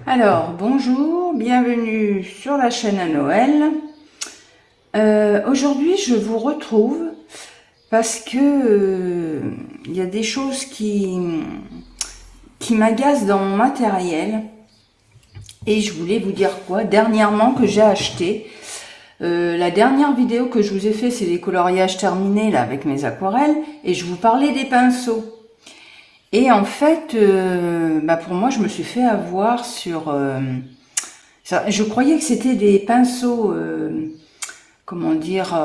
Alors, bonjour, bienvenue sur la chaîne à Noël. Aujourd'hui, je vous retrouve parce que il y a des choses qui m'agacent dans mon matériel. Et je voulais vous dire quoi, dernièrement que j'ai acheté. La dernière vidéo que je vous ai fait, c'est les coloriages terminés là avec mes aquarelles. Et je vous parlais des pinceaux. Et en fait, pour moi, je me suis fait avoir sur... je croyais que c'était des pinceaux, comment dire,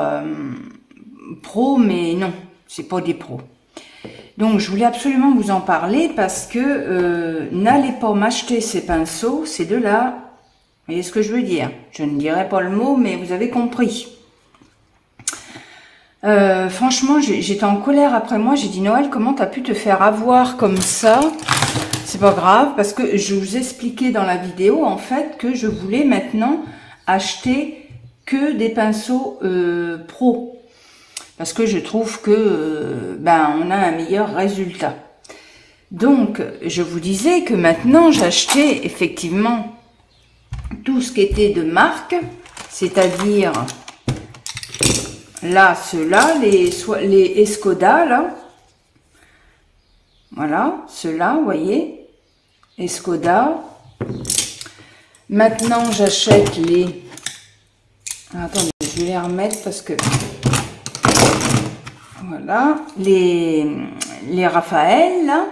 pro, mais non, c'est pas des pros. Donc, je voulais absolument vous en parler parce que n'allez pas m'acheter ces pinceaux, ces deux-là. Vous voyez ce que je veux dire? Je ne dirai pas le mot, mais vous avez compris. Franchement, j'étais en colère après moi. J'ai dit, Noël, comment t'as pu te faire avoir comme ça? C'est pas grave, parce que je vous expliquais dans la vidéo, en fait, que je voulais maintenant acheter que des pinceaux pro. Parce que je trouve que, on a un meilleur résultat. Donc, je vous disais que maintenant, j'achetais effectivement tout ce qui était de marque, c'est-à-dire... Là, ceux-là, les Escoda, là. Voilà, ceux-là, vous voyez. Escoda. Maintenant, j'achète les... Attendez, je vais les remettre parce que... Voilà, les Raphaël, là.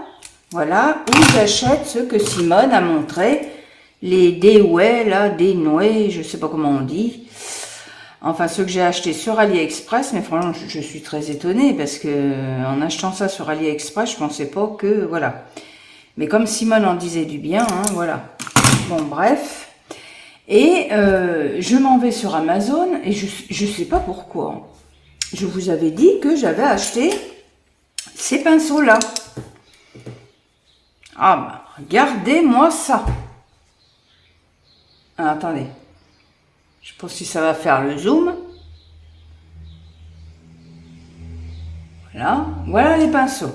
Voilà, ou j'achète ceux que Simone a montré. Les Dewey, là, Denoué, je sais pas comment on dit. Enfin, ceux que j'ai achetés sur AliExpress, mais franchement, je suis très étonnée parce que en achetant ça sur AliExpress, je pensais pas que, voilà. Mais comme Simone en disait du bien, hein, voilà. Bon, bref. Et je m'en vais sur Amazon et je sais pas pourquoi. Je vous avais dit que j'avais acheté ces pinceaux-là. Ah, regardez-moi ça. Ah, attendez. Je sais pas si ça va faire le zoom. Voilà, voilà les pinceaux.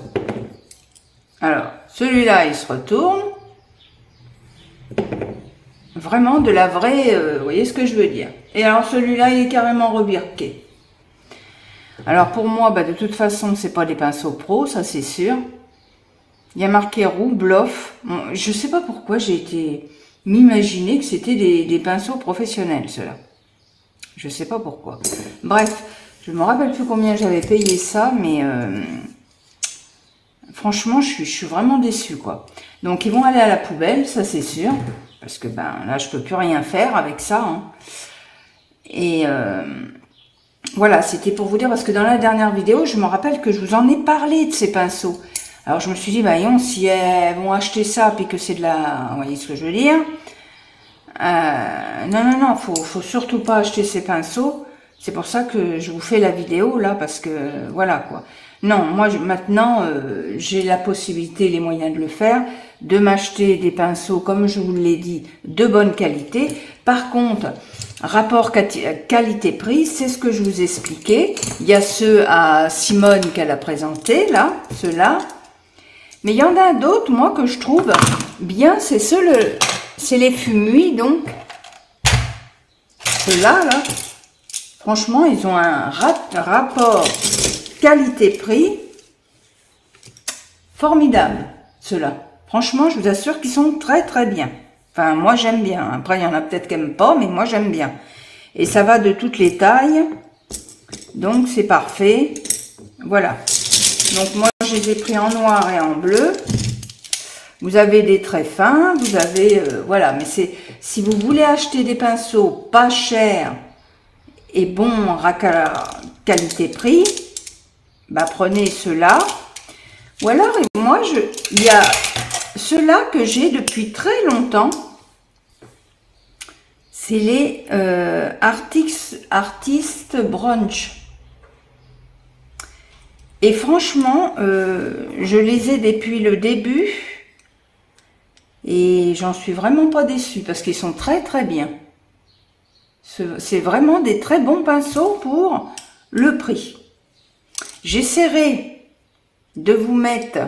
Alors, celui-là, il se retourne. Vraiment de la vraie, vous voyez ce que je veux dire. Et alors, celui-là, il est carrément rebirqué. Alors, pour moi, de toute façon, c'est pas des pinceaux pro, ça c'est sûr. Il y a marqué roux, bluff. Bon, je sais pas pourquoi j'ai été m'imaginer que c'était des pinceaux professionnels, ceux-là. Je sais pas pourquoi. Bref, je me rappelle plus combien j'avais payé ça, mais franchement, je suis vraiment déçue, quoi. Donc, ils vont aller à la poubelle, ça c'est sûr, parce que là, je peux plus rien faire avec ça. Hein. Et voilà, c'était pour vous dire, parce que dans la dernière vidéo, je me rappelle que je vous en ai parlé de ces pinceaux. Alors, je me suis dit, voyons, si elles vont acheter ça, puis que c'est de la... Vous voyez ce que je veux dire? Non, faut surtout pas acheter ces pinceaux. C'est pour ça que je vous fais la vidéo là, parce que voilà quoi. Non, moi maintenant j'ai la possibilité, les moyens de le faire, de m'acheter des pinceaux comme je vous l'ai dit, de bonne qualité. Par contre, rapport qualité-prix, c'est ce que je vous expliquais. Il y a ceux à Simone qu'elle a présenté là, ceux-là. Mais il y en a d'autres, moi, que je trouve bien, c'est c'est les Fumuis, donc. Ceux-là, là, franchement, ils ont un rapport qualité-prix formidable, ceux-là. Franchement, je vous assure qu'ils sont très, très bien. Enfin, moi, j'aime bien. Après, il y en a peut-être qui n'aiment pas, mais moi, j'aime bien. Et ça va de toutes les tailles. Donc, c'est parfait. Voilà. Donc, moi, je les ai pris en noir et en bleu. Vous avez des très fins, vous avez... voilà, mais c'est si vous voulez acheter des pinceaux pas chers et bon qualité-prix, prenez ceux-là. Ou alors, moi, il y a ceux-là que j'ai depuis très longtemps. C'est les Artist Brunch. Et franchement, je les ai depuis le début. Et j'en suis vraiment pas déçue parce qu'ils sont très très bien. C'est vraiment des très bons pinceaux pour le prix. J'essaierai de vous mettre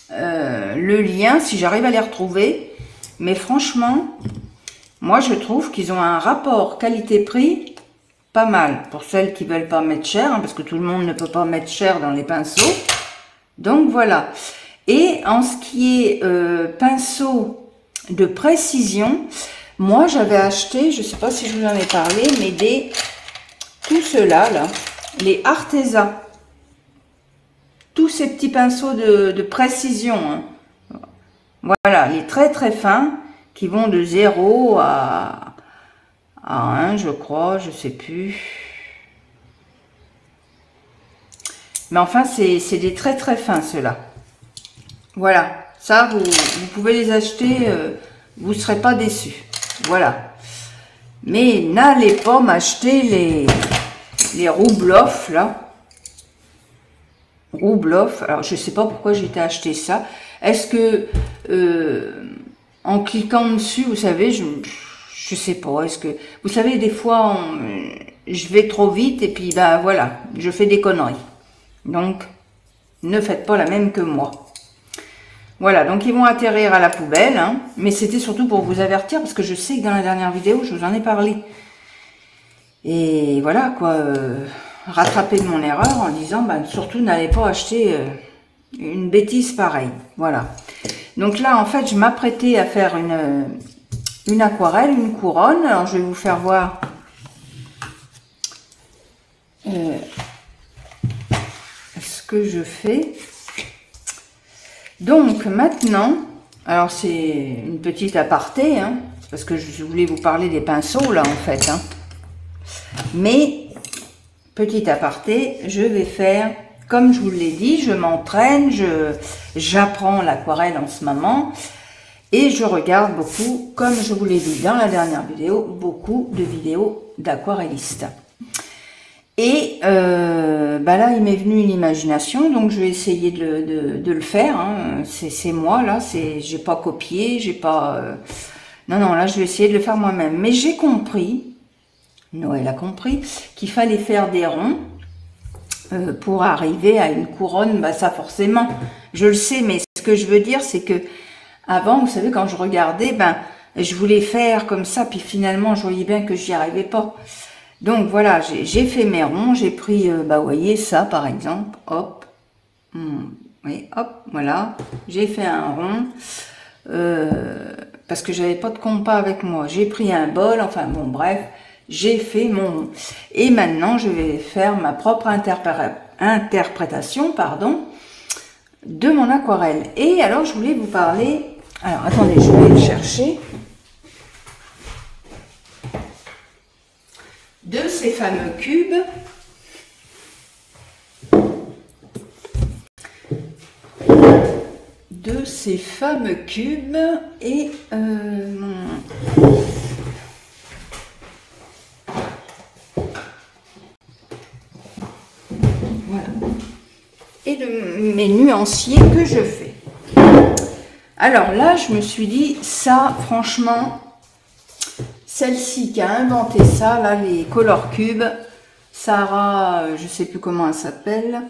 le lien si j'arrive à les retrouver. Mais franchement, moi je trouve qu'ils ont un rapport qualité-prix pas mal. Pour celles qui veulent pas mettre cher, hein, parce que tout le monde ne peut pas mettre cher dans les pinceaux. Donc voilà. Et en ce qui est pinceau de précision, moi j'avais acheté, je sais pas si je vous en ai parlé, mais tout cela là, les Arteza. Tous ces petits pinceaux de précision. Hein. Voilà, les très très fins qui vont de 0 à 1, je crois, je sais plus. Mais enfin, c'est des très très fins ceux-là. Voilà, ça vous pouvez les acheter, vous ne serez pas déçus. Voilà. Mais n'allez pas m'acheter les Roubloff là. Roubloff, alors je sais pas pourquoi j'ai été acheter ça. Est-ce que en cliquant dessus, vous savez, je sais pas, est-ce que vous savez des fois je vais trop vite et puis ben voilà, je fais des conneries. Donc ne faites pas la même que moi. Voilà, donc ils vont atterrir à la poubelle, hein, mais c'était surtout pour vous avertir parce que je sais que dans la dernière vidéo, je vous en ai parlé. Et voilà quoi, rattraper de mon erreur en disant, bah, surtout n'allez pas acheter une bêtise pareille. Voilà. Donc là, en fait, je m'apprêtais à faire une aquarelle, une couronne. Alors, je vais vous faire voir ce que je fais. Donc maintenant, alors c'est une petite aparté, hein, parce que je voulais vous parler des pinceaux là en fait. Hein. Mais, petit aparté, je vais faire, comme je vous l'ai dit, je m'entraîne, j'apprends l'aquarelle en ce moment. Et je regarde beaucoup, comme je vous l'ai dit dans la dernière vidéo, beaucoup de vidéos d'aquarellistes. Et bah là, il m'est venu une imagination, donc je vais essayer de le faire. Hein. C'est moi, là, j'ai pas copié, j'ai pas... Non, non, là, je vais essayer de le faire moi-même. Mais j'ai compris, Noël a compris, qu'il fallait faire des ronds pour arriver à une couronne. Bah ça, forcément, je le sais, mais ce que je veux dire, c'est que avant, vous savez, quand je regardais, ben, je voulais faire comme ça, puis finalement, je voyais bien que j'y arrivais pas. Donc voilà, j'ai fait mes ronds, j'ai pris, bah vous voyez ça par exemple, hop, oui, hop, voilà, j'ai fait un rond, parce que j'avais pas de compas avec moi, j'ai pris un bol, enfin bon bref, j'ai fait mon rond. Et maintenant je vais faire ma propre interprétation, pardon, de mon aquarelle. Et alors je voulais vous parler, alors attendez, je vais aller le chercher. De ces fameux cubes et voilà, et de mes nuanciers que je fais. Alors là je me suis dit ça franchement, celle-ci qui a inventé ça, là, les Color Cubes, Sarah, je sais plus comment elle s'appelle.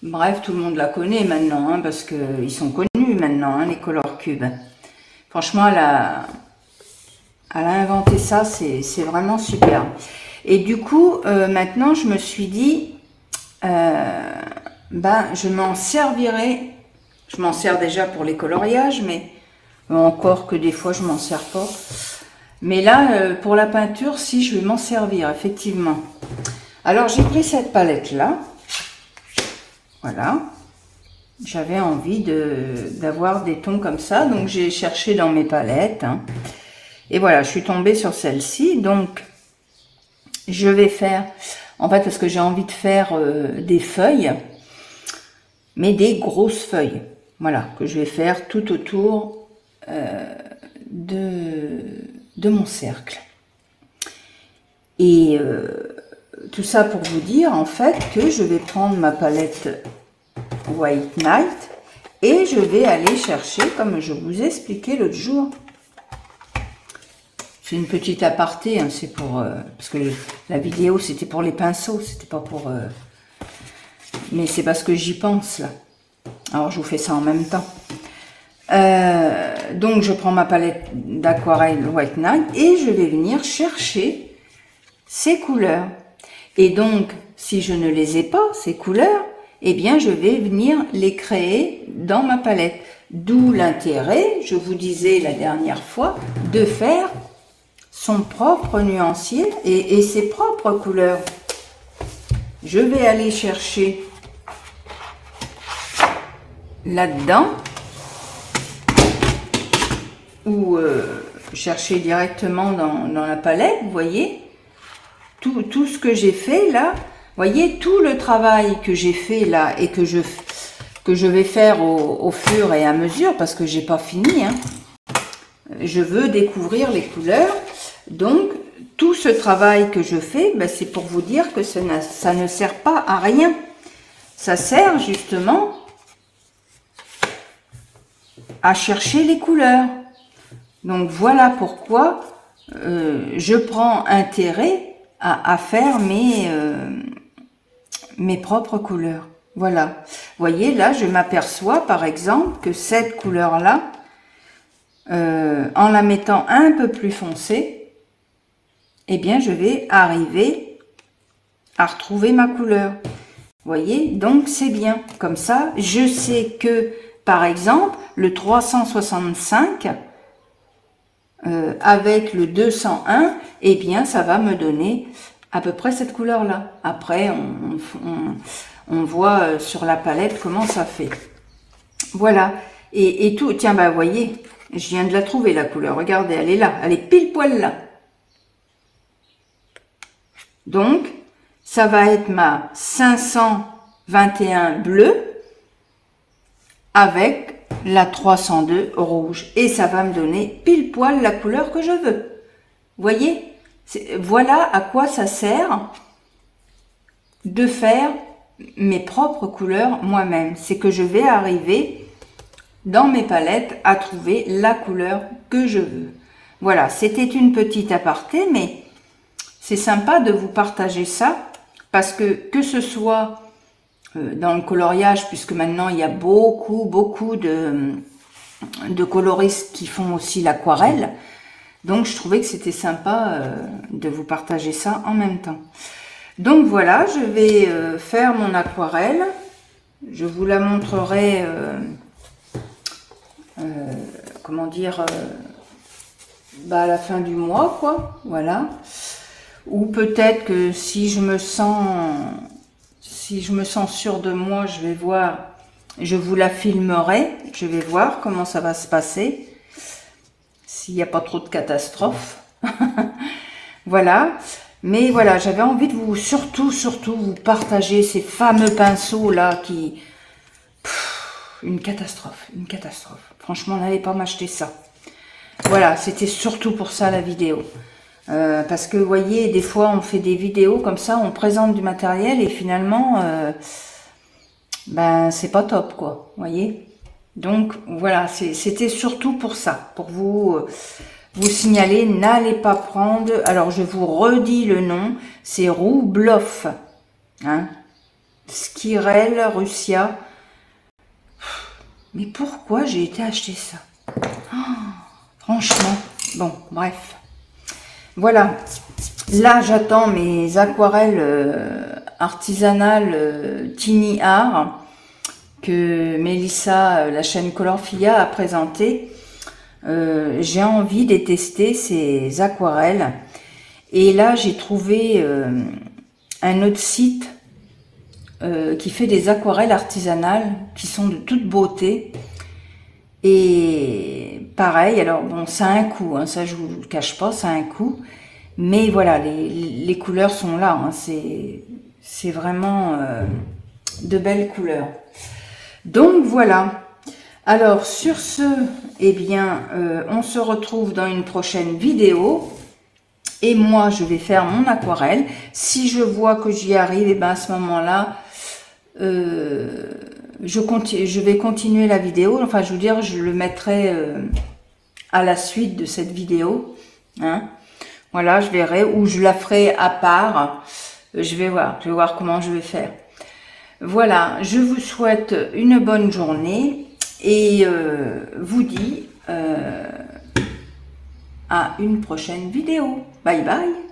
Bref, tout le monde la connaît maintenant, hein, parce qu'ils sont connus maintenant, hein, les Color Cubes. Franchement, elle a inventé ça, c'est vraiment super. Et du coup, maintenant, je me suis dit, ben, je m'en servirai. Je m'en sers déjà pour les coloriages, mais encore que des fois, je m'en sers pas. Mais là, pour la peinture, si, je vais m'en servir, effectivement. Alors, j'ai pris cette palette-là. Voilà. J'avais envie d'avoir des tons comme ça. Donc, j'ai cherché dans mes palettes. Hein. Et voilà, je suis tombée sur celle-ci. Donc, je vais faire... En fait, parce que j'ai envie de faire des feuilles. Mais des grosses feuilles. Voilà, que je vais faire tout autour de mon cercle. Et tout ça pour vous dire en fait que je vais prendre ma palette White Night et je vais aller chercher, comme je vous ai expliqué l'autre jour, c'est une petite aparté, hein, c'est pour parce que la vidéo c'était pour les pinceaux, c'était pas pour mais c'est parce que j'y pense là. Alors je vous fais ça en même temps. Donc je prends ma palette d'aquarelle White Night et je vais venir chercher ces couleurs. Et donc, si je ne les ai pas, ces couleurs, eh bien je vais venir les créer dans ma palette. D'où l'intérêt, je vous disais la dernière fois, de faire son propre nuancier et ses propres couleurs. Je vais aller chercher là-dedans ou chercher directement dans la palette, vous voyez, tout ce que j'ai fait là, voyez, tout le travail que j'ai fait là et que je vais faire au fur et à mesure, parce que j'ai pas fini, hein. Je veux découvrir les couleurs, donc tout ce travail que je fais, ben, c'est pour vous dire que ça ne sert pas à rien, ça sert justement à chercher les couleurs. Donc voilà pourquoi je prends intérêt à faire mes propres couleurs. Voilà, vous voyez là, je m'aperçois par exemple que cette couleur là, en la mettant un peu plus foncée, eh bien je vais arriver à retrouver ma couleur. Vous voyez, donc c'est bien. Comme ça, je sais que par exemple le 365 avec le 201, eh bien ça va me donner à peu près cette couleur là. Après on voit sur la palette comment ça fait. Voilà, et tout, tiens, bah vous voyez, je viens de la trouver la couleur, regardez, elle est là, elle est pile poil là. Donc ça va être ma 521 bleue avec la 302 rouge, et ça va me donner pile poil la couleur que je veux. Vous voyez, voilà à quoi ça sert de faire mes propres couleurs moi-même. C'est que je vais arriver dans mes palettes à trouver la couleur que je veux. Voilà, c'était une petite aparté, mais c'est sympa de vous partager ça, parce que ce soit dans le coloriage, puisque maintenant il y a beaucoup de coloristes qui font aussi l'aquarelle, donc je trouvais que c'était sympa de vous partager ça en même temps. Donc voilà, je vais faire mon aquarelle, je vous la montrerai, comment dire, bah à la fin du mois, quoi, voilà. Ou peut-être que si je me sens sûre de moi, je vais voir, je vous la filmerai, je vais voir comment ça va se passer, s'il n'y a pas trop de catastrophes. Voilà, mais voilà, j'avais envie de vous, surtout vous partager ces fameux pinceaux là qui... une catastrophe. Franchement, n'allez pas m'acheter ça. Voilà, c'était surtout pour ça la vidéo. Parce que vous voyez, des fois on fait des vidéos comme ça, on présente du matériel et finalement ben c'est pas top, quoi, vous voyez. Donc voilà, c'était surtout pour ça, pour vous signaler, n'allez pas prendre, alors je vous redis le nom, c'est Roubloff, hein, Skirel Russia. Mais pourquoi j'ai été acheter ça? Oh, franchement, bon, bref. Voilà, là j'attends mes aquarelles artisanales Tiny Art que Mélissa, la chaîne Colorfia, a présenté. J'ai envie de tester ces aquarelles. Et là j'ai trouvé un autre site qui fait des aquarelles artisanales qui sont de toute beauté. Et pareil, alors bon, ça a un coût, hein, ça je vous le cache pas, ça a un coût, mais voilà, les couleurs sont là, hein, c'est vraiment de belles couleurs. Donc voilà, alors sur ce, eh bien, on se retrouve dans une prochaine vidéo, et moi je vais faire mon aquarelle. Si je vois que j'y arrive, et ben à ce moment-là, je vais continuer la vidéo, enfin je veux dire, je le mettrai à la suite de cette vidéo, hein. Voilà, je verrai, ou je la ferai à part, je vais voir comment je vais faire. Voilà, je vous souhaite une bonne journée et vous dis à une prochaine vidéo. Bye bye.